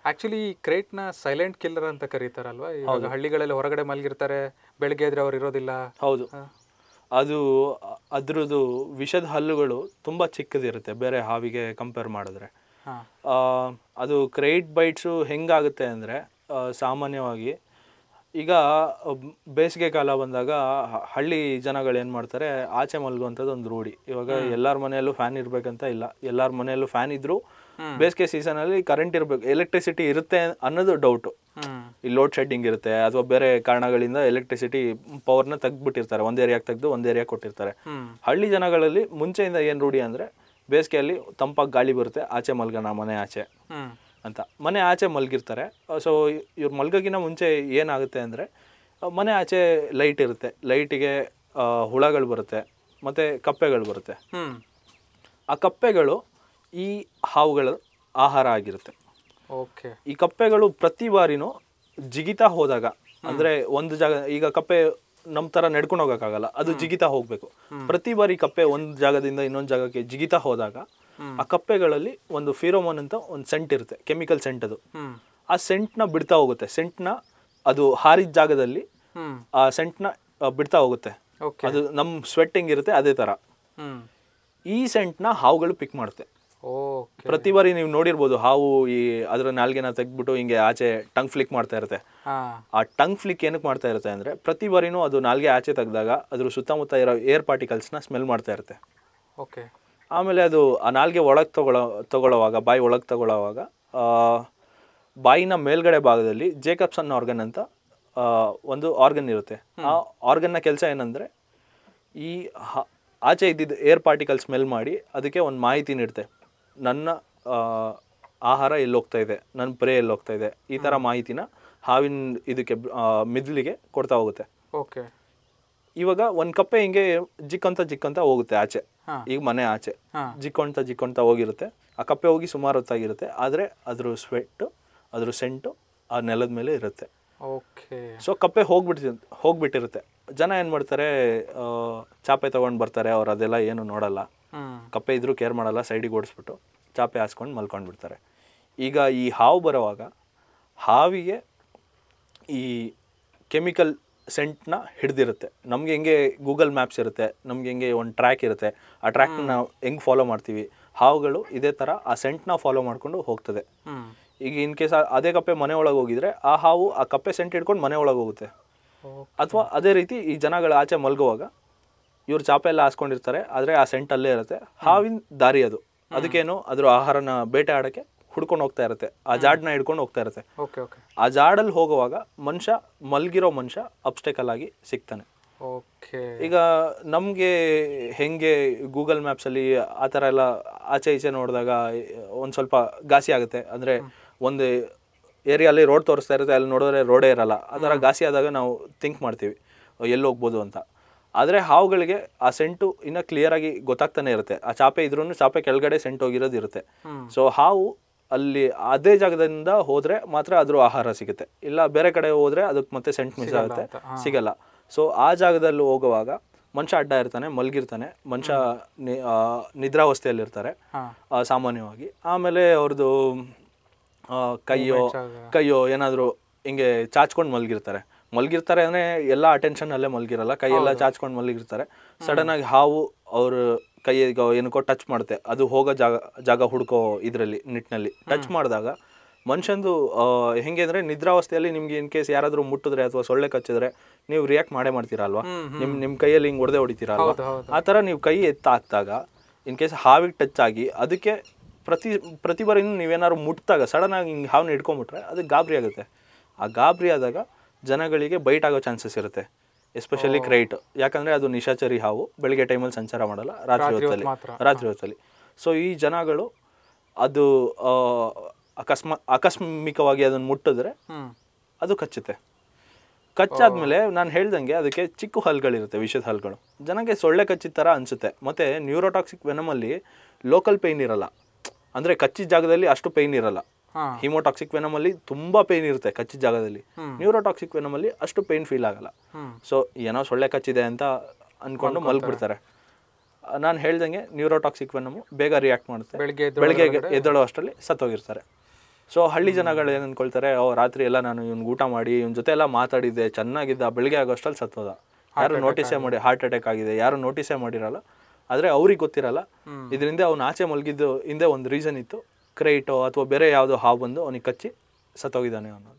Actually ಈ ಕ್ರೇಟ್ನ silent killer ಅಂತ ಕರೀತಾರಲ್ವಾ? ಇವಾಗ ಹಳ್ಳಿಗಳಲ್ಲಿ ಹೊರಗಡೆ ಮಲಗಿರ್ತಾರೆ, ಬೆಳಗ್ಗೆ ಎದ್ರೆ ಅವ್ರು ಇರೋದಿಲ್ಲ. ಹೌದು, ಅದು ಅದ್ರದ್ದು ವಿಷದ ಹಲ್ಲುಗಳು ತುಂಬ ಚಿಕ್ಕದಿರುತ್ತೆ ಬೇರೆ ಹಾವಿಗೆ ಕಂಪೇರ್ ಮಾಡಿದ್ರೆ. ಅದು ಕ್ರೇಟ್ ಬೈಟ್ಸು ಹೆಂಗಾಗುತ್ತೆ ಅಂದರೆ, ಸಾಮಾನ್ಯವಾಗಿ ಈಗ ಬೇಸಿಗೆ ಕಾಲ ಬಂದಾಗ ಹಳ್ಳಿ ಜನಗಳು ಏನು ಮಾಡ್ತಾರೆ, ಆಚೆ ಮಲಗುವಂಥದ್ದು ಒಂದು ರೂಢಿ. ಇವಾಗ ಎಲ್ಲರ ಮನೆಯಲ್ಲೂ ಫ್ಯಾನ್ ಇರಬೇಕಂತ ಇಲ್ಲ, ಎಲ್ಲರ ಮನೆಯಲ್ಲೂ ಫ್ಯಾನ್ ಇದ್ದರೂ ಬೇಸಿಗೆ ಸೀಸನಲ್ಲಿ ಕರೆಂಟ್ ಇರಬೇಕು, ಎಲೆಕ್ಟ್ರಿಸಿಟಿ ಇರುತ್ತೆ ಅನ್ನೋದು ಡೌಟು. ಈ ಲೋಡ್ ಶೆಡ್ಡಿಂಗ್ ಇರುತ್ತೆ ಅಥವಾ ಬೇರೆ ಕಾರಣಗಳಿಂದ ಎಲೆಕ್ಟ್ರಿಸಿಟಿ ಪವರ್ನ ತೆಗ್ದುಬಿಟ್ಟಿರ್ತಾರೆ, ಒಂದು ಏರಿಯಾಗೆ ತೆಗೆದು ಒಂದು ಏರಿಯಾ ಕೊಟ್ಟಿರ್ತಾರೆ. ಹಳ್ಳಿ ಜನಗಳಲ್ಲಿ ಮುಂಚೆಯಿಂದ ಏನು ರೂಢಿ ಅಂದರೆ, ಬೇಸಿಗೆಯಲ್ಲಿ ತಂಪಾಗಿ ಗಾಳಿ ಬರುತ್ತೆ, ಆಚೆ ಮಲ್ಗೋಣ ಮನೆ ಆಚೆ ಅಂತ ಮನೆ ಆಚೆ ಮಲಗಿರ್ತಾರೆ. ಸೊ ಇವ್ರು ಮಲ್ಗೋಕ್ಕಿಂತ ಮುಂಚೆ ಏನಾಗುತ್ತೆ ಅಂದರೆ, ಮನೆ ಆಚೆ ಲೈಟ್ ಇರುತ್ತೆ, ಲೈಟಿಗೆ ಹುಳಗಳು ಬರುತ್ತೆ ಮತ್ತು ಕಪ್ಪೆಗಳು ಬರುತ್ತೆ. ಆ ಕಪ್ಪೆಗಳು ಈ ಹಾವುಗಳ ಆಹಾರ ಆಗಿರುತ್ತೆ. ಓಕೆ. ಈ ಕಪ್ಪೆಗಳು ಪ್ರತಿ ಬಾರಿನೂ ಜಿಗಿತಾ ಹೋದಾಗ, ಅಂದರೆ ಒಂದು ಜಾಗ, ಈಗ ಕಪ್ಪೆ ನಮ್ಮ ಥರ ನಡ್ಕೊಂಡು ಹೋಗೋಕ್ಕಾಗಲ್ಲ, ಅದು ಜಿಗಿತಾ ಹೋಗಬೇಕು. ಪ್ರತಿ ಬಾರಿ ಕಪ್ಪೆ ಒಂದು ಜಾಗದಿಂದ ಇನ್ನೊಂದು ಜಾಗಕ್ಕೆ ಜಿಗಿತಾ ಹೋದಾಗ ಆ ಕಪ್ಪೆಗಳಲ್ಲಿ ಒಂದು ಫಿರೋಮೋನ್ ಅಂತ ಒಂದು ಸೆಂಟ್ ಇರುತ್ತೆ, ಕೆಮಿಕಲ್ ಸೆಂಟ್. ಅದು ಆ ಸೆಂಟ್ನ ಬಿಡ್ತಾ ಹೋಗುತ್ತೆ, ಸೆಂಟ್ನ ಅದು ಹಾರಿದ ಜಾಗದಲ್ಲಿ ಆ ಸೆಂಟ್ನ ಬಿಡ್ತಾ ಹೋಗುತ್ತೆ. ಅದು ನಮ್ಮ ಸ್ವೆಟ್ಟಿಂಗ್ ಇರುತ್ತೆ ಅದೇ ಥರ. ಈ ಸೆಂಟ್ನ ಹಾವುಗಳು ಪಿಕ್ ಮಾಡುತ್ತೆ. ಪ್ರತಿ ಬಾರಿ ನೀವು ನೋಡಿರ್ಬೋದು, ಹಾವು ಈ ಅದರ ನಾಲ್ಗೆನ ತೆಗ್ದ್ಬಿಟ್ಟು ಹಿಂಗೆ ಆಚೆ ಟಂಗ್ ಫ್ಲಿಕ್ ಮಾಡ್ತಾ ಇರುತ್ತೆ. ಆ ಟಂಗ್ ಫ್ಲಿಕ್ ಏನಕ್ಕೆ ಮಾಡ್ತಾ ಇರುತ್ತೆ ಅಂದರೆ, ಪ್ರತಿ ಬಾರಿನೂ ಅದು ನಾಲ್ಗೆ ಆಚೆ ತೆಗೆದಾಗ ಅದ್ರ ಸುತ್ತಮುತ್ತ ಇರೋ ಏರ್ ಪಾರ್ಟಿಕಲ್ಸ್ನ ಸ್ಮೆಲ್ ಮಾಡ್ತಾ ಇರುತ್ತೆ. ಓಕೆ. ಆಮೇಲೆ ಅದು ಆ ನಾಲ್ಗೆ ಒಳಗೆ ತಗೊಳ್ಳೋವಾಗ, ಬಾಯಿ ಒಳಗೆ ತಗೊಳ್ಳೋವಾಗ, ಬಾಯಿನ ಮೇಲ್ಗಡೆ ಭಾಗದಲ್ಲಿ ಜೇಕಬ್ಸನ್ ಆರ್ಗನ್ ಅಂತ ಒಂದು ಆರ್ಗನ್ ಇರುತ್ತೆ. ಆ ಆರ್ಗನ್ನ ಕೆಲಸ ಏನಂದರೆ, ಈ ಆಚೆ ಇದ್ದಿದ್ದು ಏರ್ ಪಾರ್ಟಿಕಲ್ ಸ್ಮೆಲ್ ಮಾಡಿ ಅದಕ್ಕೆ ಒಂದು ಮಾಹಿತಿ ನೀಡುತ್ತೆ, ನನ್ನ ಆಹಾರ ಎಲ್ಲಿ ಹೋಗ್ತಾ ಇದೆ, ನನ್ನ ಪ್ರೆ ಎಲ್ಲಿ ಹೋಗ್ತಾ ಇದೆ, ಈ ಥರ ಮಾಹಿತಿನ ಹಾವಿನ ಇದಕ್ಕೆ ಮಿದ್ಲಿಗೆ ಕೊಡ್ತಾ ಹೋಗುತ್ತೆ. ಓಕೆ. ಇವಾಗ ಒಂದು ಕಪ್ಪೆ ಹಿಂಗೆ ಜಿಕ್ಕಂತ ಹೋಗುತ್ತೆ ಆಚೆ, ಈಗ ಮನೆ ಆಚೆ ಜಿಕ್ಕೊಂತ ಹೋಗಿರುತ್ತೆ. ಆ ಕಪ್ಪೆ ಹೋಗಿ ಸುಮಾರು ಹೊತ್ತಾಗಿರುತ್ತೆ, ಆದರೆ ಅದ್ರ ಸ್ವೆಟ್ಟು, ಅದ್ರ ಸೆಂಟು ಆ ನೆಲದ ಮೇಲೆ ಇರುತ್ತೆ. ಓಕೆ. ಸೊ ಕಪ್ಪೆ ಹೋಗ್ಬಿಟ್ಟಿರುತ್ತೆ. ಜನ ಏನು ಮಾಡ್ತಾರೆ, ಚಾಪೆ ತೊಗೊಂಡು ಬರ್ತಾರೆ, ಅವ್ರು ಅದೆಲ್ಲ ಏನು ನೋಡಲ್ಲ, ಕಪ್ಪೆ ಇದ್ರೂ ಕೇರ್ ಮಾಡಲ್ಲ, ಸೈಡಿಗೆ ಓಡಿಸ್ಬಿಟ್ಟು ಚಾಪೆ ಹಾಸ್ಕೊಂಡು ಮಲ್ಕೊಂಡ್ಬಿಡ್ತಾರೆ. ಈಗ ಈ ಹಾವು ಬರೋವಾಗ ಹಾವಿಗೆ ಈ ಕೆಮಿಕಲ್ ಸೆಂಟ್ನ ಹಿಡ್ದಿರುತ್ತೆ. ನಮಗೆ ಹೆಂಗೆ ಗೂಗಲ್ ಮ್ಯಾಪ್ಸ್ ಇರುತ್ತೆ, ನಮ್ಗೆ ಹೆಂಗೆ ಒಂದು ಟ್ರ್ಯಾಕ್ ಇರುತ್ತೆ, ಆ ಟ್ರ್ಯಾಕ್ನ ನಾವು ಹೆಂಗೆ ಫಾಲೋ ಮಾಡ್ತೀವಿ, ಹಾವುಗಳು ಇದೇ ಥರ ಆ ಸೆಂಟ್ನ ಫಾಲೋ ಮಾಡಿಕೊಂಡು ಹೋಗ್ತದೆ. ಈಗ ಇನ್ ಕೇಸ್ ಅದೇ ಕಪ್ಪೆ ಮನೆ ಒಳಗೆ ಹೋಗಿದ್ರೆ, ಆ ಹಾವು ಆ ಕಪ್ಪೆ ಸೆಂಟ್ ಹಿಡ್ಕೊಂಡು ಮನೆ ಒಳಗೆ ಹೋಗುತ್ತೆ. ಅಥವಾ ಅದೇ ರೀತಿ ಈ ಜನಗಳ ಆಚೆ ಮಲ್ಗೋವಾಗ ಇವ್ರು ಚಾಪೆ ಎಲ್ಲ ಹಾಸ್ಕೊಂಡಿರ್ತಾರೆ, ಆದರೆ ಆ ಸೆಂಟ್ ಅಲ್ಲೇ ಇರುತ್ತೆ. ಹಾವಿನ ದಾರಿ ಅದು, ಅದಕ್ಕೇನು ಅದ್ರ ಆಹಾರನ ಬೇಟೆ ಆಡೋಕ್ಕೆ ಹುಡ್ಕೊಂಡು ಹೋಗ್ತಾ ಇರುತ್ತೆ, ಆ ಜಾಡನ್ನ ಹಿಡ್ಕೊಂಡು ಹೋಗ್ತಾ ಇರುತ್ತೆ. ಆ ಜಾಡಲ್ಲಿ ಹೋಗುವಾಗ ಮಲಗಿರೋ ಮನುಷ್ಯ ಅಬ್ಸ್ಟೆಕಲ್ ಆಗಿ ಸಿಗ್ತಾನೆ. ಈಗ ನಮಗೆ ಹೆಂಗೆ ಗೂಗಲ್ ಮ್ಯಾಪ್ಸಲ್ಲಿ ಆ ಥರ ಎಲ್ಲ ಆಚೆ ಈಚೆ ನೋಡಿದಾಗ ಒಂದು ಸ್ವಲ್ಪ ಘಾಸಿ ಆಗುತ್ತೆ. ಅಂದರೆ ಒಂದು ಏರಿಯಲ್ಲಿ ರೋಡ್ ತೋರಿಸ್ತಾ ಇರುತ್ತೆ, ಅಲ್ಲಿ ನೋಡಿದ್ರೆ ರೋಡೇ ಇರಲ್ಲ. ಆ ಥರ ಘಾಸಿ ಆದಾಗ ನಾವು ಥಿಂಕ್ ಮಾಡ್ತೀವಿ ಎಲ್ಲಿ ಹೋಗ್ಬೋದು ಅಂತ. ಆದರೆ ಹಾವುಗಳಿಗೆ ಆ ಸೆಂಟು ಇನ್ನೂ ಕ್ಲಿಯರಾಗಿ ಗೊತ್ತಾಗ್ತಾನೆ ಇರುತ್ತೆ. ಆ ಚಾಪೆ ಇದ್ರೂ ಚಾಪೆ ಕೆಳಗಡೆ ಸೆಂಟ್ ಹೋಗಿರೋದು ಇರುತ್ತೆ. ಸೊ ಹಾವು ಅಲ್ಲಿ ಅದೇ ಜಾಗದಿಂದ ಹೋದರೆ ಮಾತ್ರ ಅದ್ರ ಆಹಾರ ಸಿಗುತ್ತೆ, ಇಲ್ಲ ಬೇರೆ ಕಡೆ ಹೋದರೆ ಅದಕ್ಕೆ ಮತ್ತೆ ಸೆಂಟ್ ಮಿಸ್ ಆಗುತ್ತೆ, ಸಿಗಲ್ಲ. ಸೊ ಆ ಜಾಗದಲ್ಲಿ ಹೋಗುವಾಗ ಮನುಷ್ಯ ಅಡ್ಡ ಇರ್ತಾನೆ, ಮಲಗಿರ್ತಾನೆ, ಮನುಷ್ಯ ನಿದ್ರಾವಸ್ಥೆಯಲ್ಲಿರ್ತಾರೆ ಸಾಮಾನ್ಯವಾಗಿ. ಆಮೇಲೆ ಅವ್ರದ್ದು ಕೈಯೋ ಏನಾದರೂ ಹಿಂಗೆ ಚಾಚ್ಕೊಂಡು ಮಲಗಿರ್ತಾರೆ ಅಂದರೆ ಎಲ್ಲ ಅಟೆನ್ಷನ್ ಅಲ್ಲೇ ಮಲಗಿರಲ್ಲ, ಕೈಯೆಲ್ಲ ಚಾಚ್ಕೊಂಡು ಮಲಗಿರ್ತಾರೆ. ಸಡನ್ನಾಗಿ ಹಾವು ಅವ್ರ ಕೈಗೆ ಏನಕ್ಕೋ ಟಚ್ ಮಾಡುತ್ತೆ, ಅದು ಹೋಗೋ ಜಾಗ ಹುಡ್ಕೋ ಇದರಲ್ಲಿ ನಿಟ್ಟಿನಲ್ಲಿ ಟಚ್ ಮಾಡಿದಾಗ ಮನುಷ್ಯಂದು ಹೆಂಗೆ ಅಂದರೆ, ನಿದ್ರಾವಸ್ಥೆಯಲ್ಲಿ ನಿಮ್ಗೆ ಇನ್ ಕೇಸ್ ಯಾರಾದರೂ ಮುಟ್ಟಿದ್ರೆ ಅಥವಾ ಸೊಳ್ಳೆ ಕಚ್ಚಿದ್ರೆ ನೀವು ರಿಯಾಕ್ಟ್ ಮಾಡ್ತೀರಲ್ವಾ, ನಿಮ್ಮ ಕೈಯಲ್ಲಿ ಹಿಂಗೆ ಹೊಡೆದಿರಲ್ವಾ, ಆ ಥರ ನೀವು ಕೈ ಹಾಕಿದಾಗ ಇನ್ ಕೇಸ್ ಹಾವಿಗೆ ಟಚ್ ಆಗಿ ಅದಕ್ಕೆ ಪ್ರತಿ ಬಾರಿನೂ ನೀವೇನಾದ್ರು ಮುಟ್ಟಿದಾಗ ಸಡನ್ನಾಗಿ ಹಿಂಗೆ ಹಾವನ್ನ ಹಿಡ್ಕೊಂಬಿಟ್ರೆ ಅದಕ್ಕೆ ಗಾಬರಿ ಆಗುತ್ತೆ. ಆ ಗಾಬರಿ ಆದಾಗ ಜನಗಳಿಗೆ ಬೈಟ್ ಆಗೋ ಚಾನ್ಸಸ್ ಇರುತ್ತೆ, ಎಸ್ಪೆಷಲಿ ಕ್ರೈಟ್. ಯಾಕಂದರೆ ಅದು ನಿಶಾಚರಿ ಹಾವು, ಬೆಳಗ್ಗೆ ಟೈಮಲ್ಲಿ ಸಂಚಾರ ಮಾಡಲ್ಲ, ರಾತ್ರಿ ಹೊತ್ತಲ್ಲಿ. ಸೊ ಈ ಜನಗಳು ಅದು ಆಕಸ್ಮಿಕವಾಗಿ ಅದನ್ನು ಮುಟ್ಟಿದ್ರೆ ಅದು ಕಚ್ಚುತ್ತೆ. ಕಚ್ಚಾದ್ಮೇಲೆ ನಾನು ಹೇಳ್ದಂಗೆ ಅದಕ್ಕೆ ಚಿಕ್ಕ ಹಲ್ಗಳಿರುತ್ತೆ, ವಿಷದ ಹಲ್ಗಳು. ಜನಕ್ಕೆ ಸೊಳ್ಳೆ ಕಚ್ಚಿದ ಥರ ಅನಿಸುತ್ತೆ. ಮತ್ತು ನ್ಯೂರೋಟಾಕ್ಸಿಕ್ ವೆನಮಲ್ಲಿ ಲೋಕಲ್ ಪೇಯ್ನ್ ಇರಲ್ಲ, ಅಂದರೆ ಕಚ್ಚಿದ ಜಾಗದಲ್ಲಿ ಅಷ್ಟು ಪೇಯ್ನ್ ಇರಲ್ಲ. ಹಿಮೋಟಾಕ್ಸಿಕ್ ವೆನಮಲ್ಲಿ ತುಂಬ ಪೇಯ್ನ್ ಇರುತ್ತೆ ಕಚ್ಚಿದ ಜಾಗದಲ್ಲಿ, ನ್ಯೂರೋಟಾಕ್ಸಿಕ್ ವೆನಮಲ್ಲಿ ಅಷ್ಟು ಪೇಯ್ನ್ ಫೀಲ್ ಆಗಲ್ಲ. ಸೊ ಏನೋ ಸೊಳ್ಳೆ ಕಚ್ಚಿದೆ ಅಂತ ಅಂದ್ಕೊಂಡು ಮಲ್ಬಿಡ್ತಾರೆ. ನಾನು ಹೇಳ್ದಂಗೆ ನ್ಯೂರೋಟಾಕ್ಸಿಕ್ ವೆನಮು ಬೇಗ ರಿಯಾಕ್ಟ್ ಮಾಡುತ್ತೆ, ಬೆಳಗ್ಗೆ ಎದ್ದೇಳೋ ಅಷ್ಟರಲ್ಲಿ ಸತ್ತೋಗಿರ್ತಾರೆ. ಸೊ ಹಳ್ಳಿ ಜನಗಳು ಏನು ಅಂದ್ಕೊಳ್ತಾರೆ, ರಾತ್ರಿ ಎಲ್ಲ ನಾನು ಇವ್ನಿಗೆ ಊಟ ಮಾಡಿ ಇವ್ನ ಜೊತೆ ಎಲ್ಲ ಮಾತಾಡಿದ್ದೆ, ಚೆನ್ನಾಗಿದ್ದ, ಬೆಳಗ್ಗೆ ಆಗೋಷ್ಟಲ್ಲಿ ಸತ್ತೋದ, ಯಾರು ನೋಟಿಸೇ ಮಾಡಿ, ಹಾರ್ಟ್ ಅಟ್ಯಾಕ್ ಆಗಿದೆ, ಯಾರು ನೋಟಿಸೇ ಮಾಡಿರಲ್ಲ. ಆದರೆ ಅವ್ರಿಗೆ ಗೊತ್ತಿರಲ್ಲ. ಇದರಿಂದ ಅವ್ನು ಆಚೆ ಮಲಗಿದ್ದು ಹಿಂದೆ ಒಂದು ರೀಸನ್ ಇತ್ತು, ಕ್ರೈಟೋ ಅಥವಾ ಬೇರೆ ಯಾವುದೋ ಹಾವು ಬಂದು ಅವನಿಗೆ ಕಚ್ಚಿ ಸತ್ತೋಗಿದ್ದಾನೆ ಅವನು.